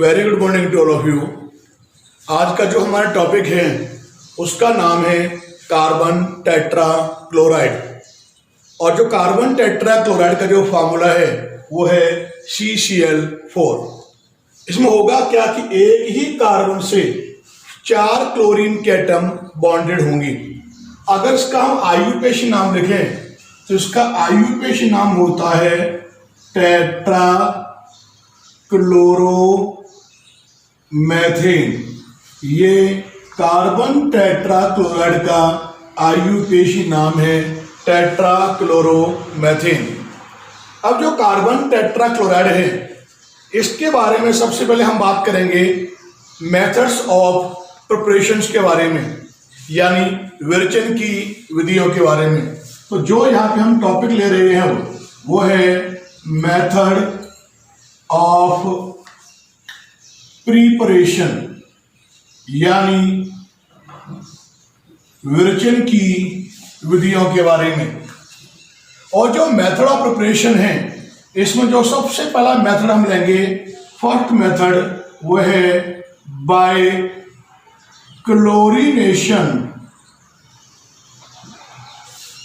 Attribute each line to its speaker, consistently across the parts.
Speaker 1: Very good morning to all of you. आज का जो हमारा टॉपिक है उसका नाम है कार्बन टेट्रा क्लोराइड। और जो कार्बन टेट्रा क्लोराइड का जो फार्मूला है वो है CCl4। इसमें होगा क्या कि एक ही कार्बन से 4 क्लोरीन के एटम बॉन्डेड होंगी। अगर इसका हम आयुपेश नाम लिखें तो इसका आयुपेश नाम होता है टेट्रा क्लोरोमेथेन। ये कार्बन टेट्रा क्लोराइड का आयुपेशी नाम है टेट्रा क्लोरोमेथेन। अब जो कार्बन टेट्रा क्लोराइड है इसके बारे में सबसे पहले हम बात करेंगे मेथड्स ऑफ प्रिपरेशंस के बारे में, यानी विरेचन की विधियों के बारे में। तो जो यहाँ पे हम टॉपिक ले रहे हैं वो है मेथड ऑफ प्रिपरेशन, यानी विरेचन की विधियों के बारे में। और जो मेथड ऑफ प्रिपरेशन है इसमें जो सबसे पहला मेथड हम लेंगे, फर्स्ट मेथड, वो है बाय क्लोरीनेशन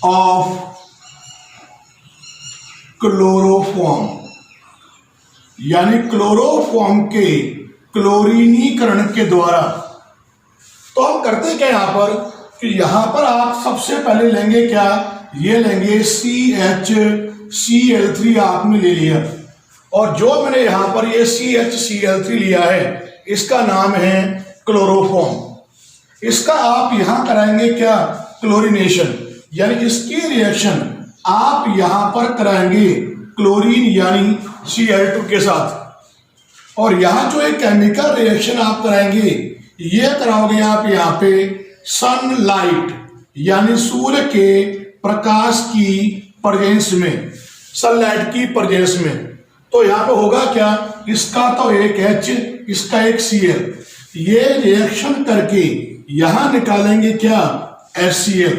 Speaker 1: ऑफ क्लोरोफॉर्म, यानी क्लोरोफॉर्म के क्लोरीनीकरण के द्वारा। तो हम करते क्या यहां पर कि यहां पर आप सबसे पहले लेंगे क्या, ये लेंगे CHCl3 आपने ले लिया। और जो मैंने यहां पर ये CHCl3 लिया है इसका नाम है क्लोरोफॉर्म। इसका आप यहां कराएंगे क्या, क्लोरीनेशन, यानी इसकी रिएक्शन आप यहां पर कराएंगे क्लोरीन यानी Cl2 के साथ। और यहां जो एक केमिकल रिएक्शन आप कराएंगे ये कराओगे आप यहां पे सनलाइट, यानी सूर्य के प्रकाश की प्रेजेंस में, सनलाइट की प्रेजेंस में। तो यहां पे होगा क्या, इसका तो एक H, इसका एक Cl, ये रिएक्शन करके यहां निकालेंगे क्या, HCl।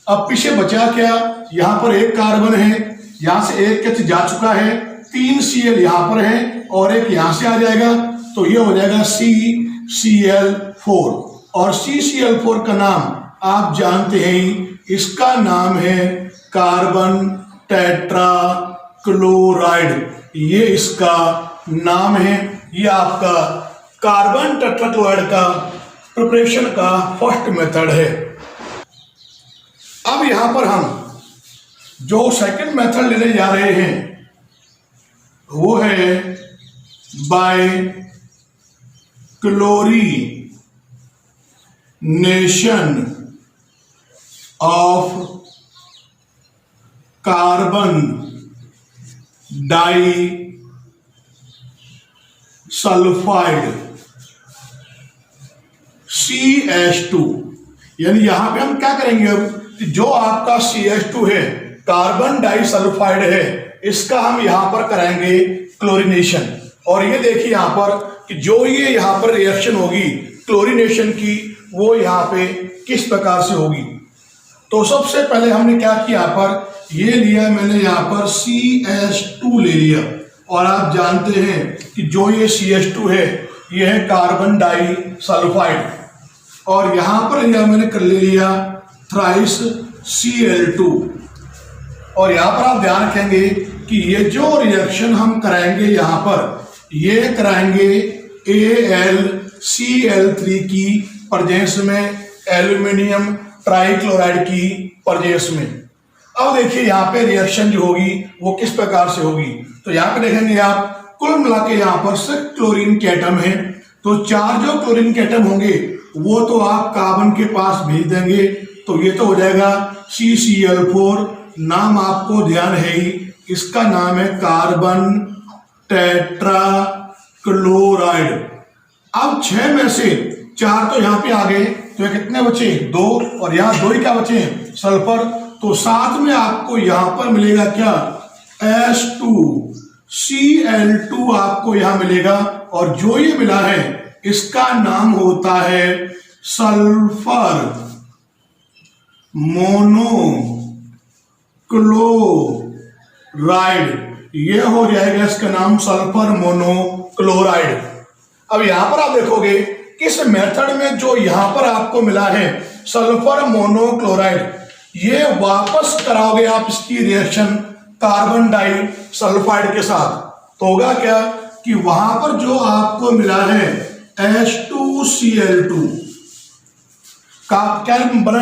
Speaker 1: अब पीछे बचा क्या, यहां पर एक कार्बन है, यहां से एक H जा चुका है, 3 Cl यहां पर है और एक यहां से आ जाएगा, तो ये हो जाएगा CCl4। और CCl4 का नाम आप जानते हैं, इसका नाम है कार्बन टेट्रा क्लोराइड, ये इसका नाम है। ये आपका कार्बन टेट्रा क्लोराइड का प्रिपरेशन का फर्स्ट मेथड है। अब यहां पर हम जो सेकंड मेथड लेने जा रहे हैं वो है by chlorination of carbon disulphide CH2। यानी यहां पे हम क्या करेंगे, अब जो आपका CH2 है, कार्बन डाई सल्फाइड है, इसका हम यहां पर कराएंगे क्लोरीनेशन। और ये देखिए यहां पर कि जो ये यहां पर रिएक्शन होगी क्लोरीनेशन की, वो यहां पे किस प्रकार से होगी। तो सबसे पहले हमने क्या किया, यहां पर ये लिया मैंने, यहां पर CH2 ले लिया। और आप जानते हैं कि जो ये CH2 है ये है कार्बन डाई सल्फाइड। और यहां पर लिया मैंने कर ले लिया थ्राइस Cl2। और यहां पर आप ध्यान रखेंगे कि ये जो रिएक्शन हम कराएंगे यहां पर, ये कराएंगे AlCl3 की प्रेजेंस में, एल्यूमिनियम ट्राइक्लोराइड की प्रेजेंस में। अब देखिए यहाँ पे रिएक्शन जो होगी वो किस प्रकार से होगी। तो यहाँ पे देखेंगे आप, कुल मिला के यहाँ पर सिर्फ क्लोरीन के एटम है, तो 4 जो क्लोरीन के एटम होंगे वो तो आप कार्बन के पास भेज देंगे, तो ये तो हो जाएगा CCl4। नाम आपको ध्यान है ही, इसका नाम है कार्बन टेट्रा क्लोराइड। अब 6 में से 4 तो यहाँ पे आ गए, तो ये कितने बचे, 2, और यहाँ 2 ही क्या बचे, सल्फर। तो साथ में आपको यहां पर मिलेगा क्या, H2Cl2 आपको यहां मिलेगा। और जो ये मिला है इसका नाम होता है सल्फर मोनोक्लोराइड। ये हो जाएगा इसका नाम सल्फर मोनोक्लोराइड। अब यहां पर आप देखोगे इस मेथड में जो यहां पर आपको मिला है सल्फर मोनोक्लोराइड, ये वापस कराओगे आप इसकी रिएक्शन कार्बन डाई सल्फाइड के साथ, तो होगा क्या कि वहां पर जो आपको मिला है H2Cl2 का क्या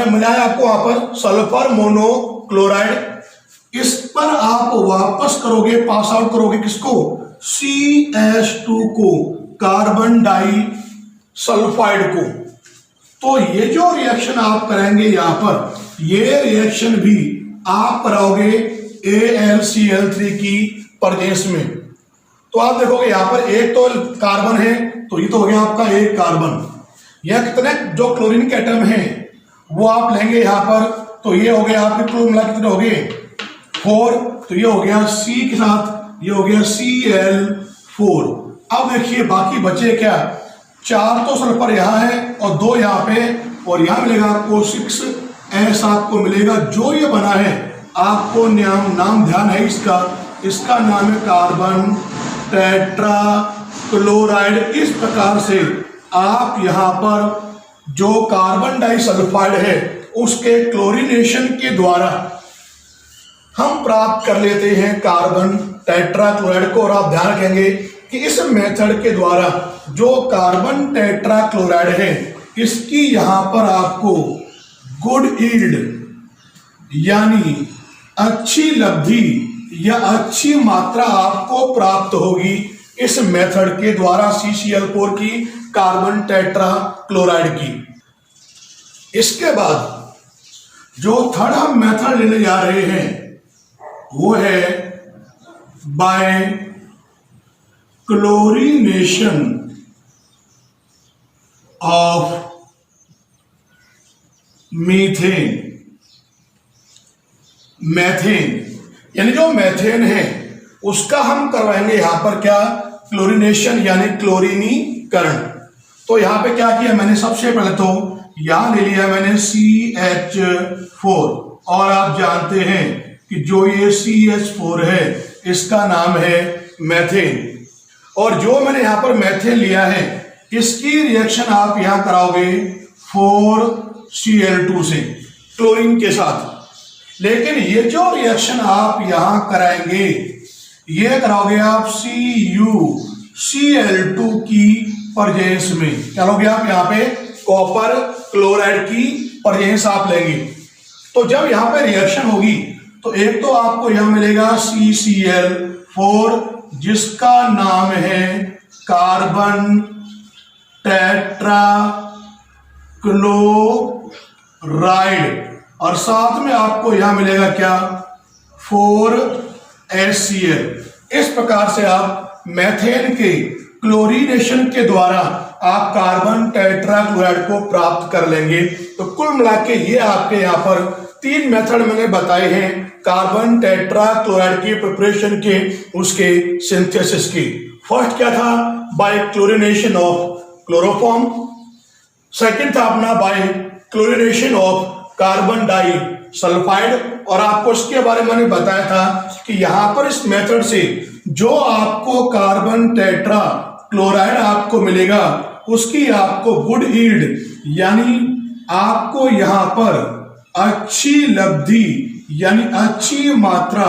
Speaker 1: मिला है आपको वहां पर सल्फर मोनोक्लोराइड, इस पर आप वापस करोगे, पास आउट करोगे किसको, CH2 को, कार्बन डाई सल्फाइड को। तो ये जो रिएक्शन आप करेंगे यहां पर, ये रिएक्शन भी आप कराओगे AlCl3 की प्रेजेंस में। तो आप देखोगे यहां पर एक तो कार्बन है, तो ये तो हो गया आपका एक कार्बन। यह कितने जो क्लोरीन के एटम हैं वो आप लेंगे यहां पर, तो ये हो गया आपके क्लोरीन मिला कितने हो गए 4, तो ये हो गया C के साथ, ये हो गया Cl4। अब देखिए बाकी बचे क्या, 4 तो सल्फर यहाँ है और 2 यहाँ पे, और यहाँ मिलेगा आपको 6S आपको मिलेगा। जो ये बना है आपको नाम ध्यान है इसका नाम है कार्बन टेट्रा क्लोराइड। इस प्रकार से आप यहाँ पर जो कार्बन डाइसल्फाइड है उसके क्लोरीनेशन के द्वारा हम प्राप्त कर लेते हैं कार्बन टेट्रा क्लोराइड को। और आप ध्यान रखेंगे कि इस मेथड के द्वारा जो कार्बन टेट्रा क्लोराइड है इसकी यहां पर आपको गुड यील्ड यानी अच्छी लब्धि या अच्छी मात्रा आपको प्राप्त होगी इस मेथड के द्वारा CCl4 की, कार्बन टेट्रा क्लोराइड की। इसके बाद जो थर्ड हम मेथड लेने जा रहे हैं वो है by chlorination of methane. Methane यानी जो मैथेन है उसका हम करवाएंगे यहां पर क्या, क्लोरीनेशन यानी क्लोरीनीकरण। तो यहां पे क्या किया मैंने, सबसे पहले तो यहां ले लिया मैंने CH4, और आप जानते हैं कि जो ये CH4 है इसका नाम है मैथेन। और जो मैंने यहां पर मैथेन लिया है इसकी रिएक्शन आप यहां कराओगे 4Cl2 से क्लोरीन के साथ। लेकिन ये जो रिएक्शन आप यहां कराएंगे ये कराओगे आप CuCl2 की प्रेजेंस में। क्या लोगे आप यहाँ पे, कॉपर क्लोराइड की प्रेजेंस आप लेंगे। तो जब यहाँ पे रिएक्शन होगी तो एक तो आपको यहां मिलेगा CCl4 जिसका नाम है कार्बन टेट्रा क्लोराइड, और साथ में आपको यहां मिलेगा क्या, 4HCl। इस प्रकार से आप मैथेन के क्लोरीनेशन के द्वारा आप कार्बन टेट्रा क्लोराइड को प्राप्त कर लेंगे। तो कुल मिला के ये आपके यहाँ पर 3 मेथड मैंने बताए हैं कार्बन टेट्रा क्लोराइड की प्रिपरेशन के, उसके सिंथेसिस की। फर्स्ट क्या था, by chlorination of chloroform. Second था अपना by chlorination of carbon disulphide, और आपको इसके बारे में मैंने बताया था कि यहां पर इस मेथड से जो आपको कार्बन टेट्रा क्लोराइड आपको मिलेगा उसकी आपको गुड यील्ड यानी आपको यहां पर अच्छी लब्धि यानी अच्छी मात्रा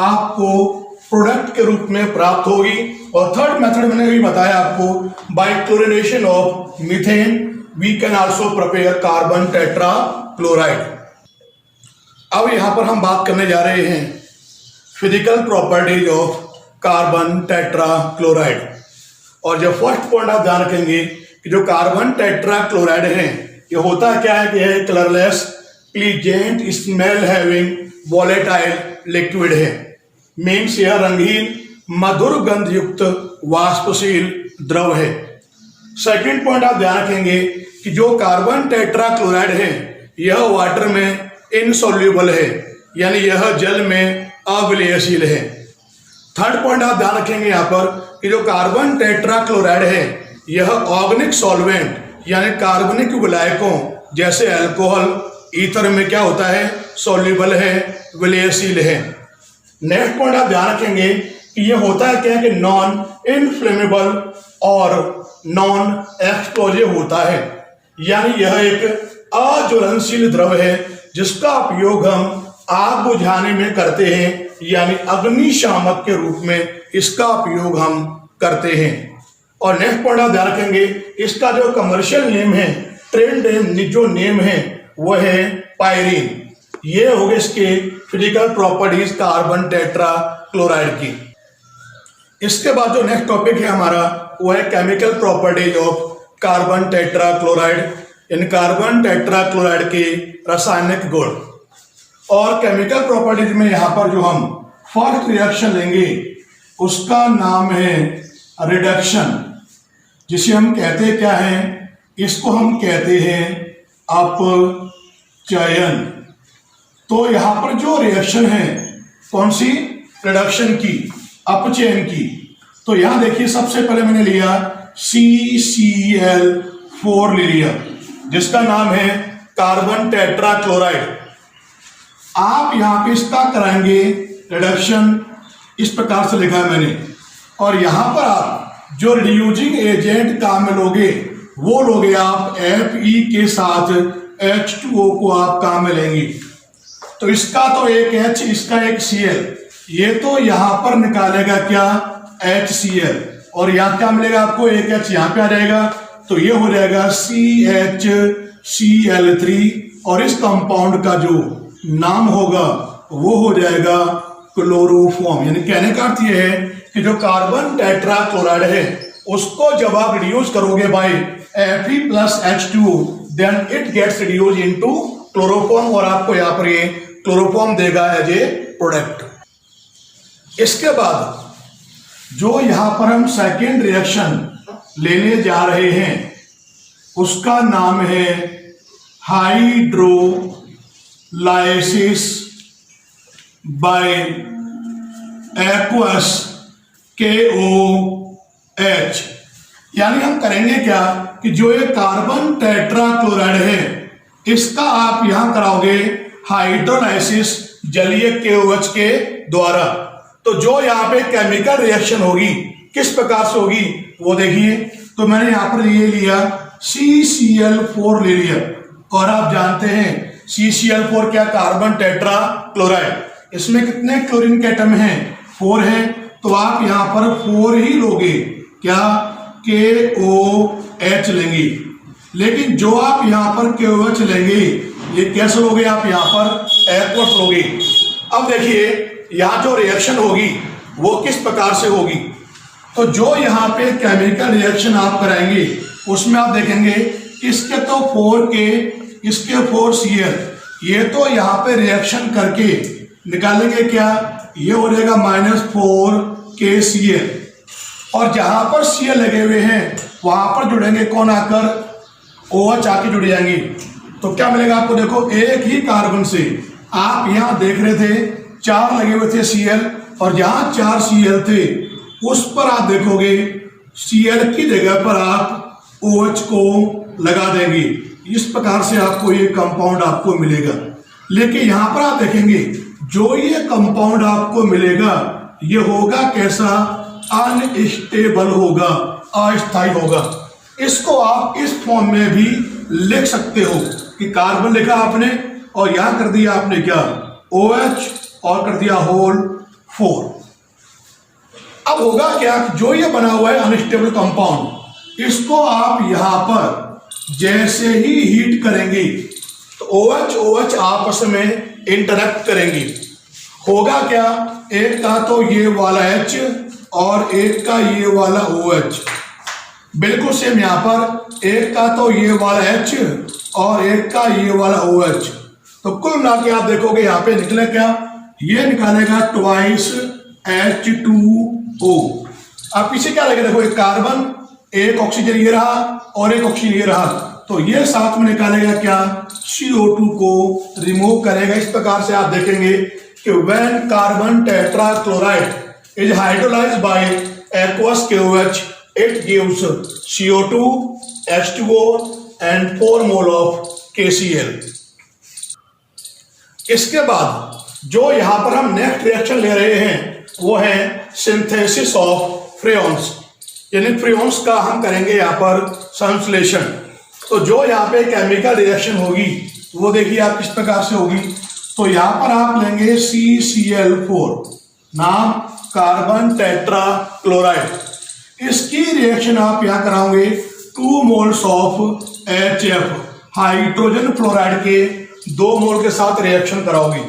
Speaker 1: आपको प्रोडक्ट के रूप में प्राप्त होगी। और थर्ड मेथड मैंने भी बताया आपको, by chlorination of methane we can also prepare carbon tetrachloride. अब यहां पर हम बात करने जा रहे हैं physical properties of carbon tetrachloride. और जो फर्स्ट पॉइंट आप ध्यान रखेंगे कि जो कार्बन टेट्रा क्लोराइड है ये होता क्या है कि यह colourless pleasant smell having volatile liquid है। मीन्स यह रंगीन मधुर गंध युक्त वाष्पशील द्रव है। सेकंड पॉइंट आप ध्यान रखेंगे कि जो कार्बन टेट्रा क्लोराइड है यह वाटर में इनसॉल्युबल है यानी यह जल में अविलयशील है। थर्ड पॉइंट आप ध्यान रखेंगे यहाँ पर कि जो कार्बन टेट्रा क्लोराइड है यह ऑर्गेनिक सॉल्वेंट यानी कार्बनिक विलायकों जैसे अल्कोहल, ईथर में क्या होता है, सॉल्युबल है, विलयशील है। नेक्स्ट पॉइंट आप ध्यान रखेंगे कि यह होता है क्या कि नॉन इनफ्लेमेबल और नॉन एक्सप्लोजिव होता है, यानी यह एक अज्वलनशील द्रव है जिसका उपयोग हम आग बुझाने में करते हैं, यानी अग्निशामक के रूप में इसका उपयोग हम करते हैं। और नेक्स्ट पॉइंट आप ध्यान रखेंगे, इसका जो कमर्शियल नेम है, ट्रेंड नेम जो नेम है वह है पायरीन। ये हो गए इसके physical properties carbon tetrachloride की। इसके बाद जो नेक्स्ट टॉपिक है हमारा वो है chemical properties of carbon tetra chloride. In carbon tetra chloride के रासायनिक गुण और केमिकल प्रॉपर्टीज में यहाँ पर जो हम फर्स्ट रिएक्शन लेंगे उसका नाम है रिडक्शन, जिसे हम कहते क्या है, इसको हम कहते हैं अपचयन। तो यहाँ पर जो रिएक्शन है कौन सी, रिडक्शन की, अपचयन की। तो यहाँ देखिए सबसे पहले मैंने लिया CCl4 ले लिया जिसका नाम है कार्बन टेट्रा क्लोराइड। आप यहाँ पे इसका कराएंगे रिडक्शन, इस प्रकार से लिखा है मैंने। और यहाँ पर आप जो रिड्यूसिंग एजेंट काम में लोगे वो लोगे आप Fe के साथ H2O को आप काम में लेंगे। तो इसका तो एक H, इसका एक Cl, ये तो यहाँ पर निकालेगा क्या HCl, और यहाँ क्या मिलेगा आपको, एक H यहाँ पे आ जाएगा, तो ये हो जाएगा CHCl3, और इस कंपाउंड का जो नाम होगा वो हो जाएगा क्लोरोफॉर्म। यानी कहने का अर्थ ये है कि जो कार्बन टेट्रा क्लोराइड है उसको जब आप रिड्यूस करोगे by Fe plus H2O then it gets reduce into chloroform, और आपको यहाँ पर ये क्लोरोफॉर्म देगा एज ए प्रोडक्ट। इसके बाद जो यहाँ पर हम सेकेंड रिएक्शन लेने जा रहे हैं उसका नाम है हाइड्रोलाइसिस बाय एक्वस KOH। यानी हम करेंगे क्या कि जो ये कार्बन टेट्रा क्लोराइड है इसका आप यहां कराओगे हाइड्रोलाइसिस जलीय KOH के द्वारा। तो जो यहाँ पे केमिकल रिएक्शन होगी किस प्रकार से होगी वो देखिए। तो मैंने यहां पर ये लिया CCl4 ले लिया, और आप जानते हैं CCl4 क्या, कार्बन टेट्रा क्लोराइड। इसमें कितने क्लोरीन के एटम हैं, 4 हैं, तो आप यहां पर 4 ही लोगे, क्या KOH लेंगे। लेकिन जो आप यहां पर KOH लेंगे ये कैसे लोगे, आप यहां पर एक्वस लोगे। अब देखिए यहां जो रिएक्शन होगी वो किस प्रकार से होगी। तो जो यहाँ पे केमिकल रिएक्शन आप कराएंगे उसमें आप देखेंगे इसके तो 4K, इसके 4Cl, ये तो यहाँ पे रिएक्शन करके निकालेंगे क्या, ये हो जाएगा -4KCl, और जहां पर Cl लगे हुए हैं वहां पर जुड़ेंगे कौन आकर, OH आके जुड़ जाएंगे। तो क्या मिलेगा आपको, देखो एक ही कार्बन से आप यहां देख रहे थे 4 लगे हुए थे Cl, और जहां 4 Cl थे उस पर आप देखोगे Cl की जगह पर आप OH को लगा देंगे। इस प्रकार से आपको ये कंपाउंड आपको मिलेगा। लेकिन यहां पर आप देखेंगे जो ये कंपाउंड आपको मिलेगा ये होगा कैसा, अनस्टेबल होगा, अस्थायी होगा। इसको आप इस फॉर्म में भी लिख सकते हो कि कार्बन लिखा आपने और यहां कर दिया आपने क्या, OH, और कर दिया होल 4। अब होगा क्या, जो ये बना हुआ है अनस्टेबल कंपाउंड, इसको आप यहां पर जैसे ही हीट करेंगे तो OH आपस में इंटरेक्ट करेंगे। होगा क्या, एक का तो ये वाला H और एक का ये वाला OH, बिल्कुल सेम यहां पर एक का तो ये वाला H और एक का ये वाला OH। तो कुल मिला के आप देखोगे यहां पे निकले क्या, ये निकालेगा ट्वाइस H2O। अब पीछे क्या लगेगा, देखो एक कार्बन, एक ऑक्सीजन ये रहा और एक ऑक्सीजन ये रहा, तो ये साथ में निकालेगा क्या, CO2 को रिमूव करेगा। इस प्रकार से आप देखेंगे कि when carbon tetra chloride is hydrolysed bye aqueous KOH it gives CO2, H2O and 4 mole of KCl। इसके बाद जो यहां पर हम नेक्स्ट रिएक्शन ले रहे हैं वो है सिंथेसिस ऑफ फ्रेयॉन्स। यानी फ्रियोन्स का हम करेंगे यहाँ पर संश्लेषण। तो जो यहाँ पे केमिकल रिएक्शन होगी वो देखिए आप किस प्रकार से होगी। तो यहाँ पर आप लेंगे CCl4, नाम कार्बन टेट्रा क्लोराइड। इसकी रिएक्शन आप यहाँ कराओगे 2 moles of HF, hydrogen fluoride के 2 मोल के साथ रिएक्शन कराओगे।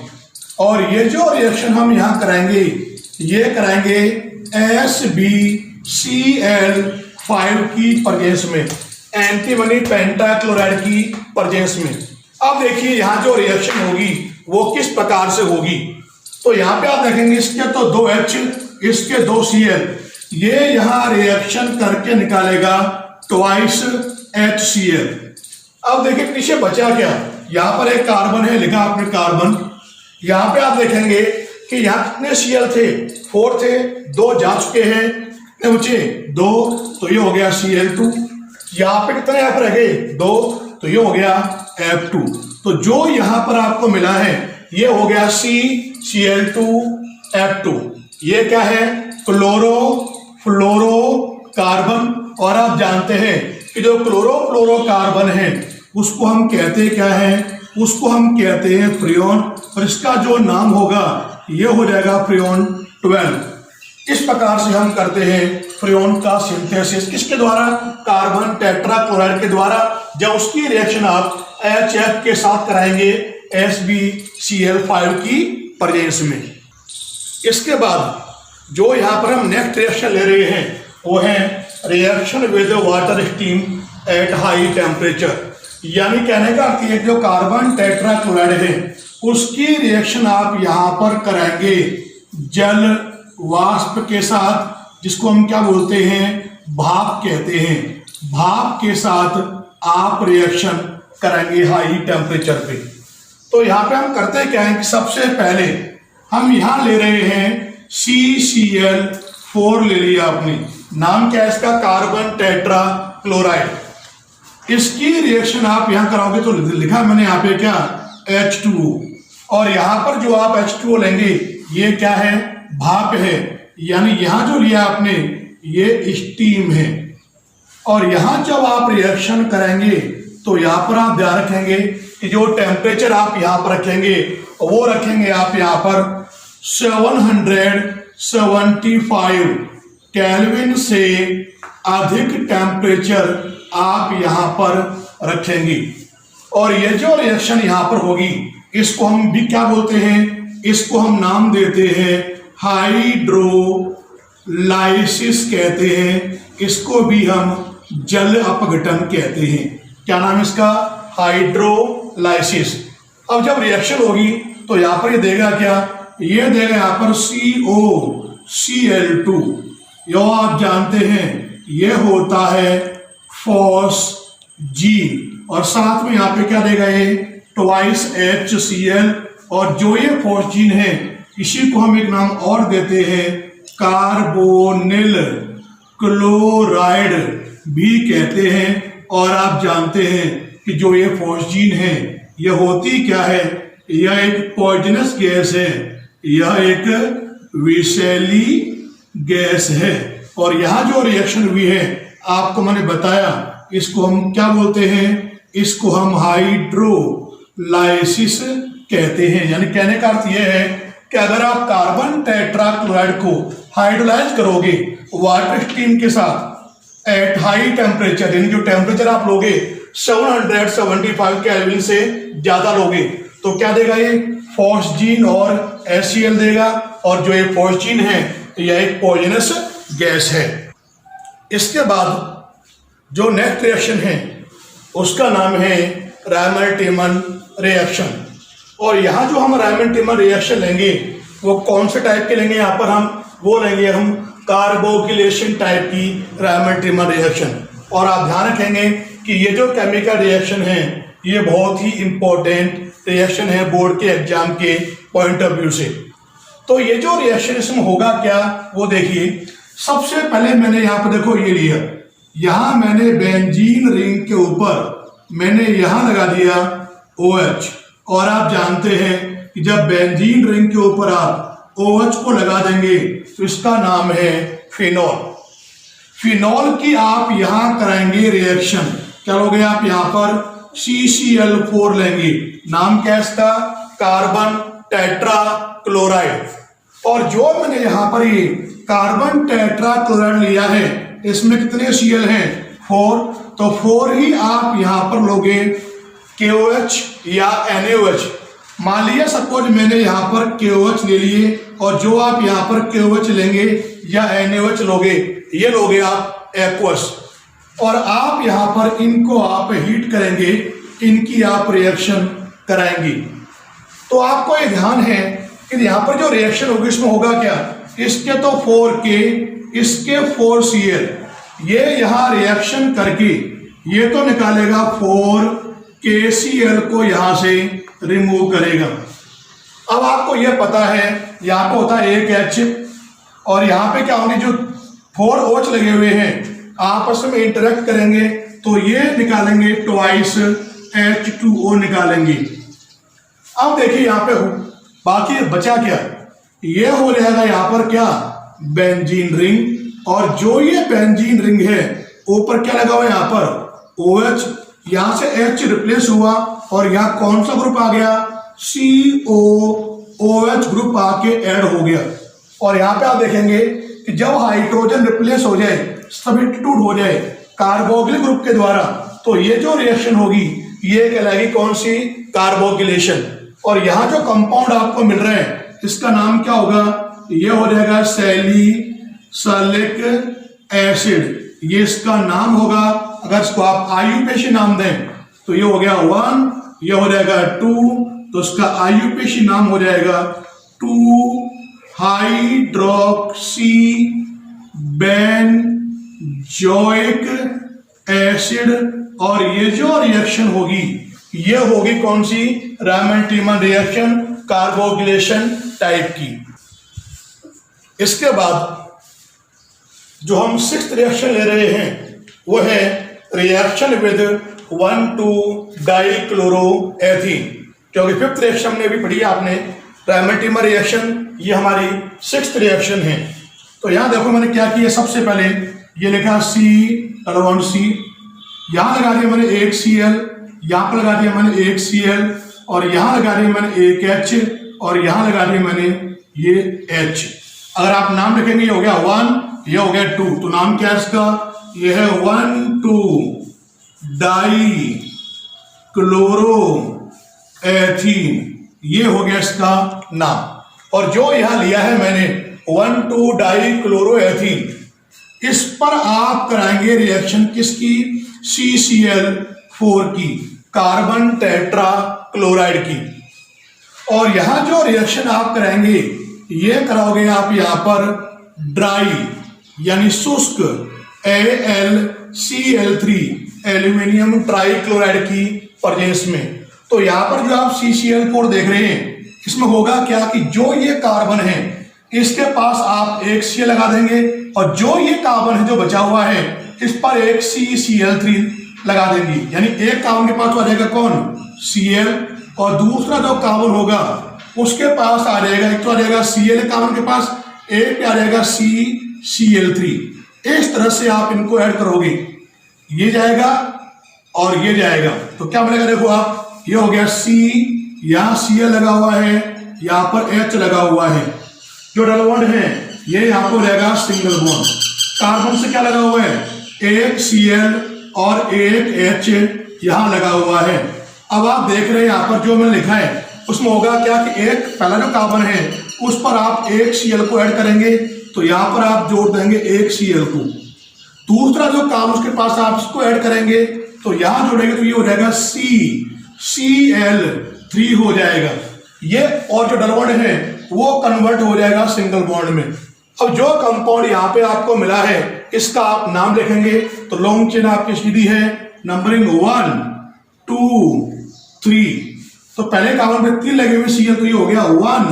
Speaker 1: और ये जो रिएक्शन हम यहाँ कराएंगे ये कराएंगे SbCl5 की प्रेजेंस में, एंटीमनी पेंटाक्लोराइड की प्रेजेंस में। अब देखिए यहाँ जो रिएक्शन होगी वो किस प्रकार से होगी। तो यहाँ पे आप देखेंगे इसके तो 2 H, इसके 2 Cl, ये यहाँ रिएक्शन करके निकालेगा ट्वाइस HCl। अब देखिए पीछे बचा क्या, यहाँ पर एक कार्बन है, लिखा आपने कार्बन। यहाँ पे आप देखेंगे कि यहाँ कितने Cl थे, 4 थे, 2 जा चुके हैं, कितने बचे 2, तो ये हो गया Cl2। यहाँ पे कितने F रह गए 2, तो ये हो गया F2। तो जो यहाँ पर आपको मिला है ये हो गया CCl2F2। ये क्या है, क्लोरोफ्लोरोकार्बन। और आप जानते हैं कि जो क्लोरोफ्लोरोकार्बन है उसको हम कहते क्या है, उसको हम कहते हैं फ्रियोन। और इसका जो नाम होगा ये हो जाएगा फ्रियोन 12। इस प्रकार से हम करते हैं फ्रियोन का सिंथेसिस, किसके द्वारा, कार्बन टेट्रा क्लोराइड के द्वारा। जब उसकी रिएक्शन आप HF के साथ कराएंगे SbCl5 की प्रेजेंस में। इसके बाद जो यहाँ पर हम नेक्स्ट रिएक्शन ले रहे हैं वो है reaction with water steam at high temperature. यानी कहने का अर्थ है जो कार्बन टेट्रा क्लोराइड है उसकी रिएक्शन आप यहाँ पर कराएंगे जल वाष्प के साथ, जिसको हम क्या बोलते हैं, भाप कहते हैं। भाप के साथ आप रिएक्शन कराएंगे हाई टेम्परेचर पे। तो यहाँ पे हम करते क्या है कि सबसे पहले हम यहाँ ले रहे हैं CCl4 ले लिया आपने, नाम क्या है इसका, कार्बन टेट्रा क्लोराइड। इसकी रिएक्शन आप यहाँ कराओगे तो लिखा मैंने यहाँ पे क्या, H2O। और यहाँ पर जो आप H2O लेंगे ये क्या है, भाप है। यानी यहाँ जो लिया आपने ये स्टीम है। और यहाँ जब आप रिएक्शन करेंगे तो यहाँ पर आप ध्यान रखेंगे कि जो टेम्परेचर आप यहाँ पर रखेंगे वो रखेंगे आप यहाँ पर 775 केल्विन से अधिक टेम्परेचर आप यहाँ पर रखेंगे। और ये जो रिएक्शन यहाँ पर होगी इसको हम भी क्या बोलते हैं, इसको हम नाम देते हैं हाइड्रोलाइसिस कहते हैं। इसको भी हम जल अपघटन कहते हैं। क्या नाम है इसका, हाइड्रोलाइसिस। अब जब रिएक्शन होगी तो यहाँ पर ये देगा क्या, ये देगा यहाँ पर COCl2। यो आप जानते हैं ये होता है फॉस्जीन। और साथ में यहाँ पे क्या देगा ये ट्वाइस HCl। और जो ये फॉस्जीन है इसी को हम एक नाम और देते हैं कार्बोनिल क्लोराइड भी कहते हैं। और आप जानते हैं कि जो ये फॉस्जीन है यह होती क्या है, यह एक पॉइजनस गैस है, यह एक विषैली गैस है। और यहाँ जो रिएक्शन हुई है आपको मैंने बताया, इसको हम क्या बोलते हैं, इसको हम हाइड्रोलाइसिस कहते हैं। यानी कहने का अर्थ यह है कि अगर आप कार्बन टेट्रा क्लोराइड को हाइड्रोलाइज करोगे वाटर स्टीम के साथ एट हाई टेम्परेचर, यानी जो टेम्परेचर आप लोगे 775 केल्विन से ज्यादा लोगे, तो क्या देगा ये फॉस्जीन और HCl देगा। और जो ये फॉस्जीन है यह एक पॉइजनस गैस है। इसके बाद जो नेक्स्ट रिएक्शन है उसका नाम है रायमर-टिमन रिएक्शन। और यहाँ जो हम रायमर-टिमन रिएक्शन लेंगे वो कौन से टाइप के लेंगे, यहाँ पर हम वो लेंगे हम कार्बोक्सिलेशन टाइप की रायमर-टिमन रिएक्शन। और आप ध्यान रखेंगे कि ये जो केमिकल रिएक्शन है ये बहुत ही इंपॉर्टेंट रिएक्शन है बोर्ड के एग्जाम के पॉइंट ऑफ व्यू से। तो ये जो रिएक्शन इसमें होगा क्या वो देखिए। सबसे पहले मैंने यहाँ पर देखो ये लिया, यहाँ मैंने बेंजीन रिंग के ऊपर मैंने यहाँ लगा दिया OH। और आप जानते हैं कि जब बेंजीन रिंग के ऊपर आप OH को लगा देंगे तो इसका नाम है फिनॉल। फिनॉल की आप यहां कराएंगे रिएक्शन, क्या लोगे आप यहां पर CCl4 लेंगे। नाम क्या है इसका? Carbon tetrachloride. और जो मैंने यहां पर ये कार्बन टेट्रा क्लोराइड लिया है, इसमें कितने Cl हैं? 4। तो 4 ही आप यहां पर लोगे KOH या NaOH। मान लिया सपोज मैंने यहां पर KOH ले लिए, और जो आप यहां पर KOH लेंगे या NaOH लोगे, ये लोगे आप एक्वस। और आप यहां पर इनको आप हीट करेंगे, इनकी आप रिएक्शन कराएंगे। तो आपको ये ध्यान है कि यहां पर जो रिएक्शन होगी इसमें होगा क्या? इसके तो 4K, इसके 4Cl, ये यहां रिएक्शन करके ये तो निकालेगा 4KCl को यहां से रिमूव करेगा। अब आपको यह पता है यहां पे होता है एक H, और यहां पे क्या होंगे? जो 4 OH लगे हुए हैं आपस में इंटरेक्ट करेंगे, तो ये निकालेंगे ट्वाइस H2O निकालेंगे। अब देखिए यहां पे बाकी बचा क्या? ये हो जाएगा यहां पर क्या? Benzene ring. और जो ये बेंजीन रिंग है ऊपर क्या लगा हुआ है? यहां पर OH, यहां से H रिप्लेस हुआ, और यहां कौन सा ग्रुप आ गया? COOH ग्रुप आके ऐड हो गया। और यहां पे आप देखेंगे कि जब हाइड्रोजन रिप्लेस हो जाए, सब्स्टिट्यूट हो जाए कार्बोक्सिल ग्रुप के द्वारा, तो ये जो रिएक्शन होगी ये कहलाएगी कौन सी? कार्बोक्सिलेशन। और यहां जो कंपाउंड आपको मिल रहे हैं इसका नाम क्या होगा? ये हो जाएगा सैलिसिलिक एसिड। ये इसका नाम होगा। अगर इसको आप IUPAC नाम दें तो ये हो गया 1, ये हो जाएगा 2, तो इसका IUPAC नाम हो जाएगा 2-हाइड्रोक्सी बेंजोइक एसिड। और ये जो रिएक्शन होगी ये होगी कौन सी? रामन-टीमन रिएक्शन, कार्बोक्सिलेशन टाइप की। इसके बाद जो हम 6th रिएक्शन ले रहे हैं वो है रिएक्शन विद 1,2-डाइक्लोरोएथीन। क्योंकि 5th रिएक्शन हमने भी पढ़ी आपने, रामन-टीमन रिएक्शन, ये हमारी 6th रिएक्शन है। तो यहां देखो मैंने क्या किया, सबसे पहले ये लिखा C, यहां लगा दिया मैंने एक Cl, यहां पर लगा दिया मैंने एक Cl, और यहां लगा दिया मैंने एक H, और यहां लगा दिया मैंने ये H। अगर आप नाम लिखेंगे ये हो गया 1, ये हो गया 2, तो नाम क्या है इसका? ये है 1,2-डाइक्लोरोएथीन, ये हो गया इसका नाम। और जो यहां लिया है मैंने 1,2-डाइक्लोरोएथीन, इस पर आप कराएंगे रिएक्शन किसकी? CCl4 की, कार्बन टेट्रा क्लोराइड की। और यहां जो रिएक्शन आप कराएंगे ये कराओगे आप यहां पर ड्राई यानी शुष्क AlCl3 एल्यूमिनियम ट्राइक्लोराइड की प्रेजेंस में। तो यहां पर जो आप CCl4 देख रहे हैं इसमें होगा क्या कि जो ये कार्बन है इसके पास आप एक Cl लगा देंगे, और जो ये कार्बन है जो बचा हुआ है इस पर एक CCl3 लगा देंगे। यानी एक कार्बन के पास तो आ जाएगा कौन? Cl, और दूसरा जो कार्बन होगा उसके पास आ जाएगा, एक तो आ जाएगा Cl कार्बन के पास, एक आ जाएगा CCl3। इस तरह से आप इनको ऐड करोगे, ये जाएगा और ये जाएगा, तो क्या बनेगा? देखो आप, ये हो गया C, यहाँ Cl लगा हुआ है, यहाँ पर H लगा हुआ है। जो डबल बॉन्ड है ये यहाँ पर रहेगा सिंगल बॉन्ड। कार्बन से क्या लगा हुआ है? एक Cl और एक H यहाँ लगा हुआ है। अब आप देख रहे हैं यहाँ पर जो मैंने लिखा है उसमें होगा क्या कि एक पहला जो कार्बन है उस पर आप एक Cl को ऐड करेंगे, तो यहाँ पर आप जोड़ देंगे एक Cl को। दूसरा जो कार्बन उसके पास आप इसको ऐड करेंगे तो यहाँ जोड़ेंगे तो ये हो जाएगा CCl3 हो जाएगा ये, और जो डबल बॉन्ड है वो कन्वर्ट हो जाएगा सिंगल बॉन्ड में। अब जो कंपाउंड यहाँ पे आपको मिला है इसका आप नाम लिखेंगे, तो लॉन्ग चेन आपकी सीधी है, नंबरिंग 1, 2, 3। तो पहले कार्बन पे 3 लगे हुए Cl, तो ये हो गया 1,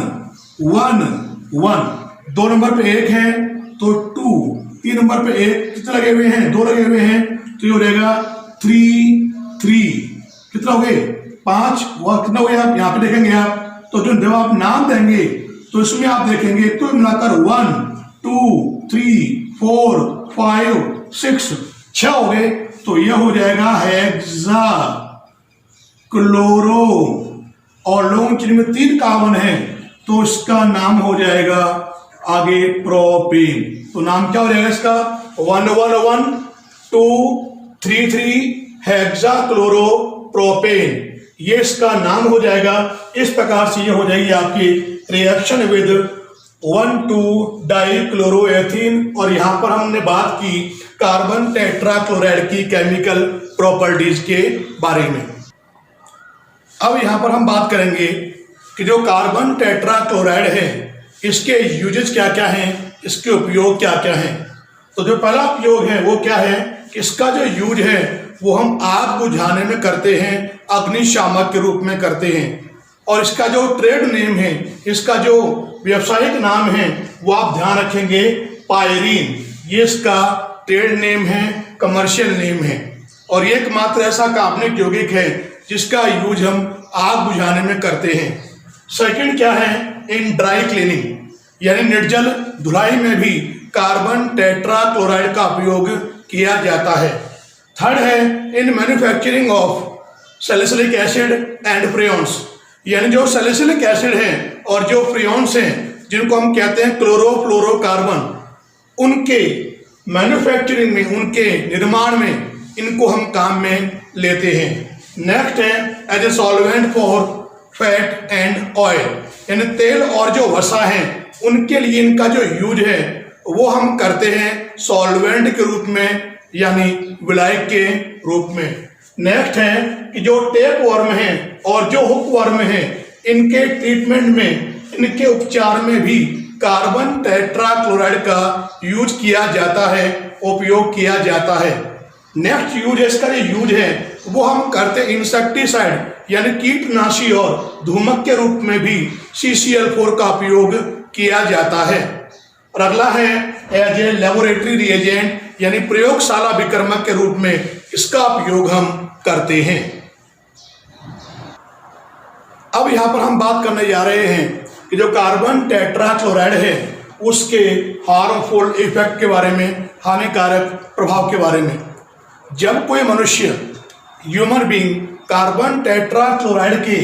Speaker 1: 1, 1। 2 नंबर पे 1 है तो 2, 3 नंबर पे 1 कितने लगे हुए हैं? 2 लगे हुए हैं, तो ये हो जाएगा 3, 3। कितना हो गए? 5। वह कितना हो गया? आप यहाँ पे देखेंगे आप, तो जो जब आप नाम देंगे तो इसमें आप देखेंगे तो मिलाकर 1, 2, 3, 4, 5 6 6 हो गए, तो यह हो जाएगा हेक्सा क्लोरो, और लॉन्ग चेन में 3 कार्बन है तो इसका नाम हो जाएगा आगे प्रोपेन। तो नाम क्या हो जाएगा इसका 111-233 हेक्सा क्लोरो प्रोपेन, ये इसका नाम हो जाएगा। इस प्रकार से ये हो जाएगी आपकी रिएक्शन विद 1,2-डाइक्लोरोएथीन। और यहां पर हमने बात की कार्बन टेट्राक्लोराइड की केमिकल प्रॉपर्टीज के बारे में। अब यहां पर हम बात करेंगे कि जो कार्बन टेट्राक्लोराइड है इसके यूजेस क्या क्या हैं, इसके उपयोग क्या क्या हैं। तो जो पहला उपयोग है वो क्या है, इसका जो यूज है वो हम आग बुझाने में करते हैं, अग्निशामक के रूप में करते हैं। और इसका जो ट्रेड नेम है, इसका जो व्यवसायिक नाम है वो आप ध्यान रखेंगे पायरीन, ये इसका ट्रेड नेम है, कमर्शियल नेम है। और ये एकमात्र ऐसा कार्बनिक यौगिक है जिसका यूज हम आग बुझाने में करते हैं। सेकंड क्या है, इन ड्राई क्लीनिंग यानी निर्जल धुलाई में भी कार्बन टेट्राक्लोराइड का उपयोग किया जाता है। थर्ड है in manufacturing of salicylic acid and freons, यानी जो सैलिसिलिक एसिड है और जो फ्रेयॉन्स हैं जिनको हम कहते हैं क्लोरोफ्लोरोकार्बन, उनके मैन्युफैक्चरिंग में, उनके निर्माण में इनको हम काम में लेते हैं। नेक्स्ट है as a solvent for fat and oil, यानी तेल और जो वसा है उनके लिए इनका जो यूज है वो हम करते हैं सॉल्वेंट के रूप में, यानी विलायक के रूप में। नेक्स्ट है कि जो टेप वर्म है और जो हुक वर्म है इनके ट्रीटमेंट में, इनके उपचार में भी कार्बन टेट्राक्लोराइड का यूज किया जाता है, उपयोग किया जाता है। नेक्स्ट यूज है, इसका जो यूज है वो हम करते इंसेक्टिसाइड यानी कीटनाशी और धूमक के रूप में भी CCl4 का उपयोग किया जाता है। और अगला है एज ए लेबोरेटरी रिएजेंट यानी प्रयोगशाला विक्रमक के रूप में इसका उपयोग हम करते हैं। अब यहां पर हम बात करने जा रहे हैं कि जो कार्बन टेट्राक्लोराइड है उसके हार्मफुल इफेक्ट के बारे में, हानिकारक प्रभाव के बारे में। जब कोई मनुष्य, ह्यूमन बीइंग, कार्बन टेट्राक्लोराइड के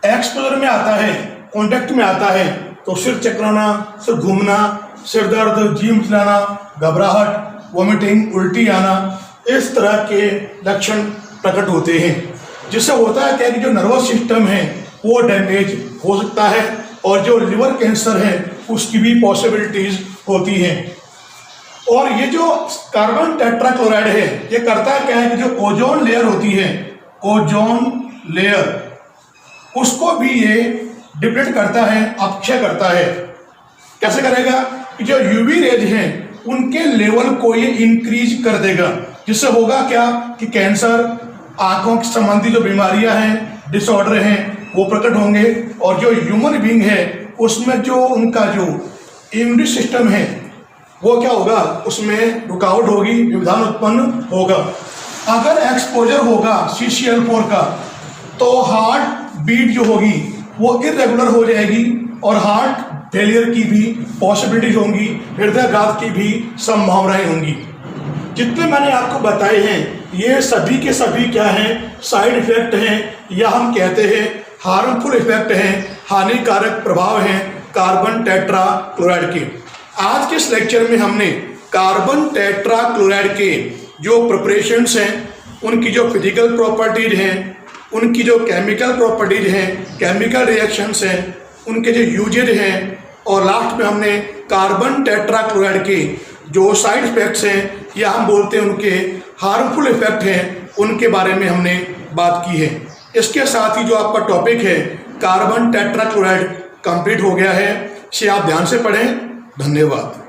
Speaker 1: एक्सपोजर में आता है, कांटेक्ट में आता है, तो सिर चकराना, सिर घूमना, सिर दर्द, जी मिचलाना, घबराहट, वोमिटिंग, उल्टी आना, इस तरह के लक्षण प्रकट होते हैं। जिससे होता है क्या कि जो नर्वस सिस्टम है वो डैमेज हो सकता है और जो लिवर कैंसर है उसकी भी पॉसिबिलिटीज होती हैं। और ये जो कार्बन टेट्राक्लोराइड है ये करता क्या है कि जो ओजोन लेयर होती है, ओजोन लेयर, उसको भी ये डिप्लीट करता है, अपक्षय करता है। कैसे करेगा कि जो यूवी रेज हैं उनके लेवल को ये इंक्रीज कर देगा, जिससे होगा क्या कि कैंसर, आंखों की संबंधी जो बीमारियां हैं, डिसऑर्डर हैं, वो प्रकट होंगे। और जो ह्यूमन बीइंग है उसमें जो उनका जो इम्यूनिटी सिस्टम है वो क्या होगा, उसमें रुकावट होगी, व्यवधान उत्पन्न होगा। अगर एक्सपोजर होगा CCl4 का तो हार्ट बीट जो होगी वो इरेगुलर हो जाएगी और हार्ट फेलियर की भी पॉसिबिलिटीज होंगी, हृदयाघात की भी संभावनाएं होंगी। जितने मैंने आपको बताए हैं ये सभी के सभी क्या हैं, साइड इफेक्ट हैं या हम कहते हैं हार्मफुल इफेक्ट हैं, हानिकारक प्रभाव हैं कार्बन टेट्राक्लोराइड के। आज के इस लेक्चर में हमने कार्बन टेट्राक्लोराइड के जो प्रिपरेशंस हैं, उनकी जो फिजिकल प्रॉपर्टीज हैं, उनकी जो केमिकल प्रॉपर्टीज हैं, केमिकल रिएक्शंस हैं, उनके जो यूजेज हैं, और लास्ट में हमने कार्बन टेट्राक्लोराइड के जो साइड इफेक्ट्स हैं या हम बोलते हैं उनके हार्मफुल इफेक्ट हैं, उनके बारे में हमने बात की है। इसके साथ ही जो आपका टॉपिक है कार्बन टेट्राक्लोराइड कंप्लीट हो गया है, इसे आप ध्यान से पढ़ें। धन्यवाद।